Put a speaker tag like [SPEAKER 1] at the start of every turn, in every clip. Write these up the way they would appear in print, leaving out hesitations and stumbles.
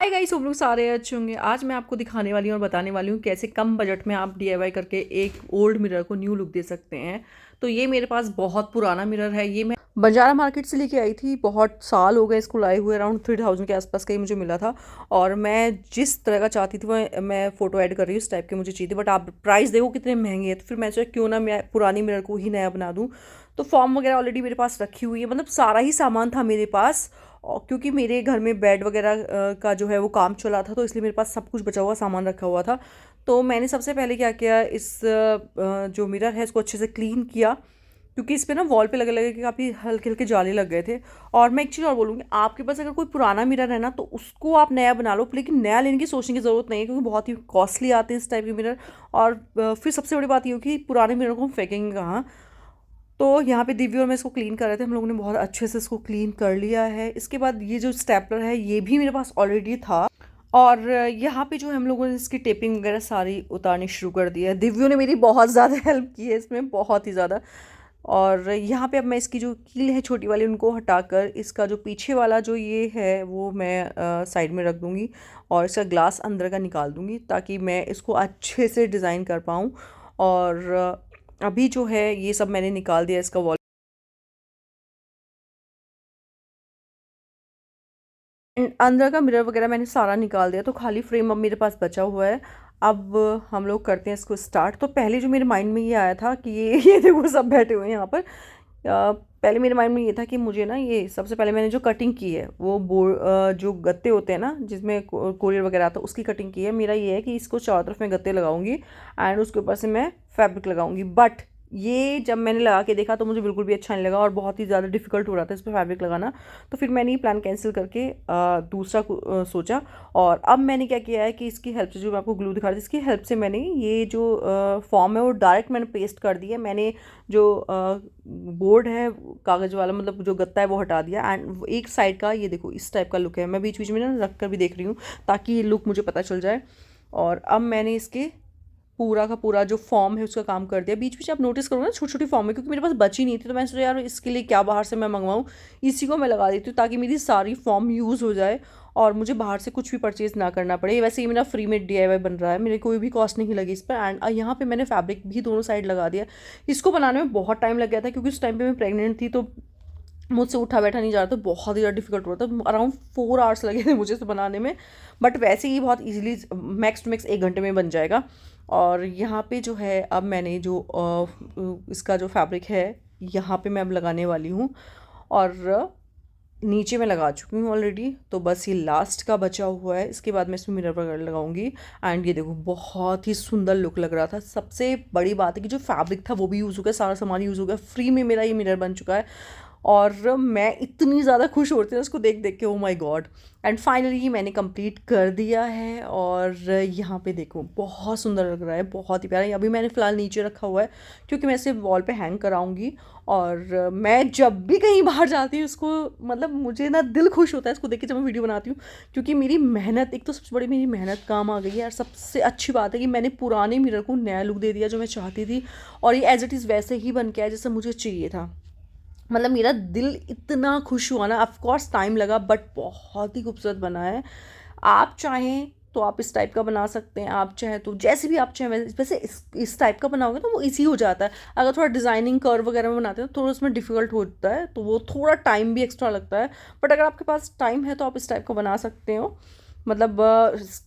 [SPEAKER 1] Hi guys, सब लोग सारे अच्छे होंगे। आज मैं आपको दिखाने वाली हूँ और बताने वाली हूँ कैसे कम बजट में आप डीआईवाई करके एक ओल्ड मिरर को न्यू लुक दे सकते हैं। तो ये मेरे पास बहुत पुराना मिरर है। ये मैं बंजारा मार्केट से लेके आई थी। बहुत साल हो गए इसको लाए हुए, अराउंड 3000 के आसपास का ही मुझे मिला था। और मैं जिस तरह का चाहती थी वो मैं फ़ोटो ऐड कर रही हूँ, इस टाइप के मुझे चाहिए थी। बट आप प्राइस देखो कितने महंगे हैं। तो फिर मैं सोचा क्यों ना मैं पुरानी मिरर को ही नया बना दूँ। तो फॉर्म वगैरह ऑलरेडी मेरे पास रखी हुई है, मतलब सारा ही सामान था मेरे पास। और क्योंकि मेरे घर में बेड वगैरह का जो है वो काम चला था, तो इसलिए मेरे पास सब कुछ बचा हुआ सामान रखा हुआ था। तो मैंने सबसे पहले क्या किया, इस जो मिरर है इसको अच्छे से क्लीन किया, क्योंकि इस पे ना वॉल पे लगे लगे के काफ़ी हल्के हल्के जाले लग गए थे। और मैं एक चीज़ और बोलूँगी, आपके पास अगर कोई पुराना मिरर है ना तो उसको आप नया बना लो, लेकिन नया लेने की सोचने की ज़रूरत नहीं है, क्योंकि बहुत ही कॉस्टली आते हैं इस टाइप के मिरर। और फिर सबसे बड़ी बात ये हो कि पुराने मिरर को हम फेंकेंगे कहाँ। तो यहाँ पे दिव्य और मैं इसको क्लीन कर रहे थे, हम लोगों ने बहुत अच्छे से इसको क्लीन कर लिया है। इसके बाद ये जो स्टेपलर है ये भी मेरे पास ऑलरेडी था। और यहाँ पे जो हम लोगों ने इसकी टेपिंग वगैरह सारी उतारनी शुरू कर दी है। दिव्यो ने मेरी बहुत ज़्यादा हेल्प की है इसमें, बहुत ही ज़्यादा। और यहाँ पे अब मैं इसकी जो कील है छोटी वाली उनको हटाकर इसका जो पीछे वाला जो ये है वो मैं साइड में रख दूँगी। और इसका ग्लास अंदर का निकाल दूँगी ताकि मैं इसको अच्छे से डिज़ाइन कर पाऊँ। और अभी जो है ये सब मैंने निकाल दिया। इसका वॉल अंदर का मिरर वगैरह मैंने सारा निकाल दिया, तो खाली फ्रेम अब मेरे पास बचा हुआ है। अब हम लोग करते हैं इसको स्टार्ट। तो पहले जो मेरे माइंड में ये आया था कि ये देखो सब बैठे हुए हैं यहाँ पर। पहले मेरे माइंड में ये था कि मुझे ना, ये सबसे पहले मैंने जो कटिंग की है वो जो गत्ते होते हैं ना जिसमें कोरियर वगैरह आता है उसकी कटिंग की है। मेरा ये है कि इसको चारों तरफ मैं गत्ते लगाऊंगी एंड उसके ऊपर से मैं फैब्रिक लगाऊंगी। बट ये जब मैंने लगा के देखा तो मुझे बिल्कुल भी अच्छा नहीं लगा और बहुत ही ज़्यादा डिफिकल्ट हो रहा था इस पर फैब्रिक लगाना। तो फिर मैंने ये प्लान कैंसिल करके दूसरा सोचा। और अब मैंने क्या किया है कि इसकी हेल्प से, जो मैं आपको ग्लू दिखा रही थी, इसकी हेल्प से मैंने ये जो फॉर्म है वो डायरेक्ट मैंने पेस्ट कर दिया। मैंने जो बोर्ड है कागज़ वाला, मतलब जो गत्ता है वो हटा दिया। एंड एक साइड का ये देखो इस टाइप का लुक है। मैं बीच बीच में ना रख कर भी देख रही हूँ ताकि ये लुक मुझे पता चल जाए। और अब मैंने इसके पूरा का पूरा जो फॉर्म है उसका काम कर दिया। बीच बीच आप नोटिस करोगे ना छोटी छोटी फॉर्म है, क्योंकि मेरे पास बची नहीं थी तो मैंने सोचा यार इसके लिए क्या बाहर से मैं मंगवाऊँ, इसी को मैं लगा देती हूँ ताकि मेरी सारी फॉर्म यूज़ हो जाए और मुझे बाहर से कुछ भी परचेज़ ना करना पड़े। वैसे ये मेरा फ्री में डीआईवाई बन रहा है, मेरे कोई भी कॉस्ट नहीं लगी इस पर। एंड यहाँ पे मैंने फैब्रिक भी दोनों साइड लगा दिया। इसको बनाने में बहुत टाइम लग गया था, क्योंकि उस टाइम पे मैं प्रेग्नेंट थी, तो मुझसे उठा बैठा नहीं जा रहा था, बहुत ही ज़्यादा डिफिकल्ट हो रहा था। अराउंड 4 आवर्स लगे थे मुझे इसे बनाने में। बट वैसे ही बहुत इजीली मैक्स टू मैक्स 1 घंटे में बन जाएगा। और यहाँ पे जो है अब मैंने जो इसका जो फैब्रिक है यहाँ पे मैं अब लगाने वाली हूँ। और नीचे मैं लगा चुकी हूँ ऑलरेडी, तो बस ये लास्ट का बचा हुआ है। इसके बाद मैं इसमें मिरर वगैरह लगाऊंगी। एंड ये देखो बहुत ही सुंदर लुक लग रहा था। सबसे बड़ी बात है कि जो फैब्रिक था वो भी यूज़ हो गया, सारा सामान यूज़ हो गया, फ्री में मेरा ये मिरर बन चुका है। और मैं इतनी ज़्यादा खुश होती हूँ उसको देख देख के, oh my God. And finally ये मैंने कंप्लीट कर दिया है। और यहाँ पे देखो बहुत सुंदर लग रहा है, बहुत ही प्यारा। अभी मैंने फ़िलहाल नीचे रखा हुआ है क्योंकि मैं इसे वॉल पे हैंग कराऊंगी। और मैं जब भी कहीं बाहर जाती हूँ इसको, मतलब मुझे ना दिल खुश होता है इसको देख के जब मैं वीडियो बनाती हूँ, क्योंकि मेरी मेहनत, एक तो सबसे बड़ी मेरी मेहनत काम आ गई है। और सबसे अच्छी बात है कि मैंने पुराने मिरर को नया लुक दे दिया जो मैं चाहती थी। और ये एज इट इज़ वैसे ही बन के आया जैसे मुझे चाहिए था। मतलब मेरा दिल इतना खुश हुआ ना। ऑफ कोर्स टाइम लगा बट बहुत ही खूबसूरत बना है। आप चाहें तो आप इस टाइप का बना सकते हैं, आप चाहें तो जैसे भी आप चाहें वैसे इस टाइप का बनाओगे तो वो इजी हो जाता है। अगर थोड़ा डिज़ाइनिंग कर्व वगैरह में बनाते हैं तो थोड़ा उसमें डिफ़िकल्ट होता है, तो वो थोड़ा टाइम भी एक्स्ट्रा लगता है। बट अगर आपके पास टाइम है तो आप इस टाइप का बना सकते हो, मतलब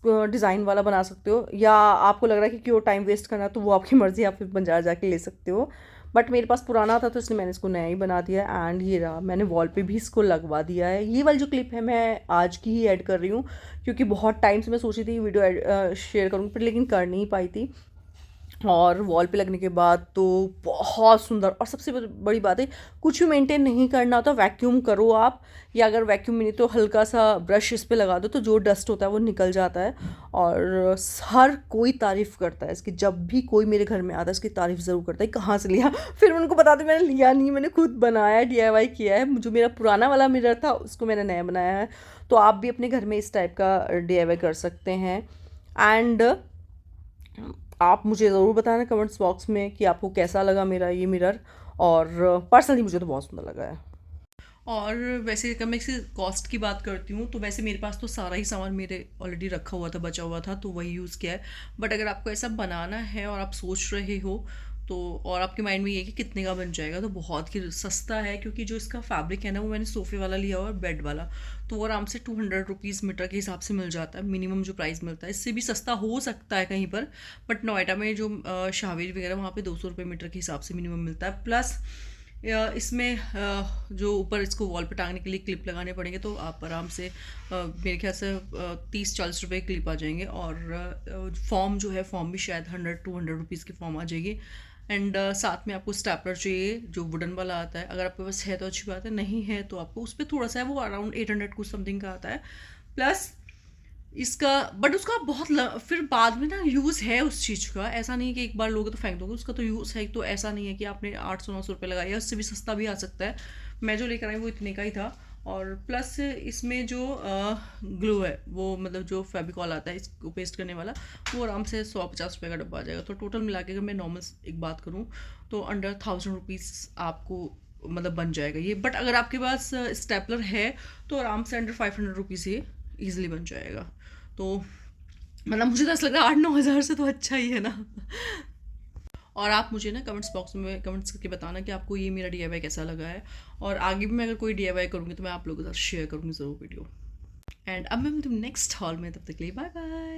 [SPEAKER 1] डिज़ाइन वाला बना सकते हो। या आपको लग रहा है कि क्यों टाइम वेस्ट करना, तो वो आपकी मर्ज़ी, आप फिर बाजार जाके ले सकते हो। बट मेरे पास पुराना था तो इसलिए मैंने इसको नया ही बना दिया। एंड ये रहा, मैंने वॉल पे भी इसको लगवा दिया है। ये वाली जो क्लिप है मैं आज की ही ऐड कर रही हूँ, क्योंकि बहुत टाइम से मैं सोची थी वीडियो शेयर करूँगी पर लेकिन कर नहीं पाई थी। और वॉल पे लगने के बाद तो बहुत सुंदर। और सबसे बड़ी बात है, कुछ भी मेंटेन नहीं करना होता, वैक्यूम करो आप, या अगर वैक्यूम नहीं तो हल्का सा ब्रश इस पे लगा दो तो जो डस्ट होता है वो निकल जाता है। और हर कोई तारीफ़ करता है इसकी, जब भी कोई मेरे घर में आता है इसकी तारीफ़ ज़रूर करता है कहाँ से लिया। फिर उनको बता दो मैंने लिया नहीं, मैंने खुद बनाया, डीआईवाई किया है। जो मेरा पुराना वाला मिरर था उसको मैंने नया बनाया है। तो आप भी अपने घर में इस टाइप का डीआईवाई कर सकते हैं। एंड आप मुझे ज़रूर बताना कमेंट्स बॉक्स में कि आपको कैसा लगा मेरा ये मिरर। और पर्सनली मुझे तो बहुत सुंदर लगा है। और वैसे अगर मैं इसी कॉस्ट की बात करती हूँ तो वैसे मेरे पास तो सारा ही सामान मेरे ऑलरेडी रखा हुआ था, बचा हुआ था, तो वही यूज़ किया है। बट अगर आपको ऐसा बनाना है और आप सोच रहे हो तो, और आपके माइंड में ये है कि कितने का बन जाएगा, तो बहुत ही सस्ता है, क्योंकि जो इसका फैब्रिक है ना वो मैंने सोफ़े वाला लिया हुआ है, बेड वाला। तो वो आराम से 200 रुपीज़ मीटर के हिसाब से मिल जाता है, मिनिमम जो प्राइस मिलता है। इससे भी सस्ता हो सकता है कहीं पर, बट नोएडा में जो शावेरी वगैरह वहाँ पे 200 रुपये मीटर के हिसाब से मिनिमम मिलता है। प्लस इसमें जो ऊपर इसको वॉल पे टांगने के लिए क्लिप लगाने पड़ेंगे, तो आप आराम से मेरे ख्याल से 30-40 रुपये क्लिप आ जाएंगे। और फॉर्म जो है, फॉर्म भी शायद 100-200 रुपीज़ की फॉर्म आ जाएगी। एंड साथ में आपको स्टेपलर चाहिए जो वुडन वाला आता है, अगर आपके पास है तो अच्छी बात है, नहीं है तो आपको उस पर थोड़ा सा है, वो अराउंड 800 कुछ समथिंग का आता है। प्लस इसका, बट उसका फिर बाद में ना यूज़ है उस चीज़ का, ऐसा नहीं है कि एक बार लोगे तो फेंक दोगे, उसका तो यूज़ है। तो ऐसा नहीं है कि आपने 800-900 रुपये लगाया, उससे भी सस्ता भी आ सकता है। मैं जो लेकर आई वो इतने का ही था। और प्लस इसमें जो ग्लू है, वो मतलब जो फेविकॉल आता है इसको पेस्ट करने वाला, वो आराम से 150 रुपये का डब्बा आ जाएगा। तो टोटल मिला के अगर मैं नॉर्मल एक बात करूँ तो अंडर 1000 रुपीज़ आपको मतलब बन जाएगा ये। बट अगर आपके पास स्टेपलर है तो आराम से अंडर 500 रुपीज़ ये ईजिली बन जाएगा। तो मतलब मुझे तो ऐसा लग रहा है 8-9 हज़ार से तो अच्छा ही है ना। और आप मुझे ना कमेंट्स बॉक्स में कमेंट्स करके बताना कि आपको ये मेरा डीआईवाई कैसा लगा है। और आगे भी मैं अगर कोई डीआईवाई करूँगी तो मैं आप लोगों के साथ शेयर करूँगी ज़रूर वीडियो। एंड अब मैं मिलती हूँ नेक्स्ट हॉल में, तब तक के लिए बाय बाय।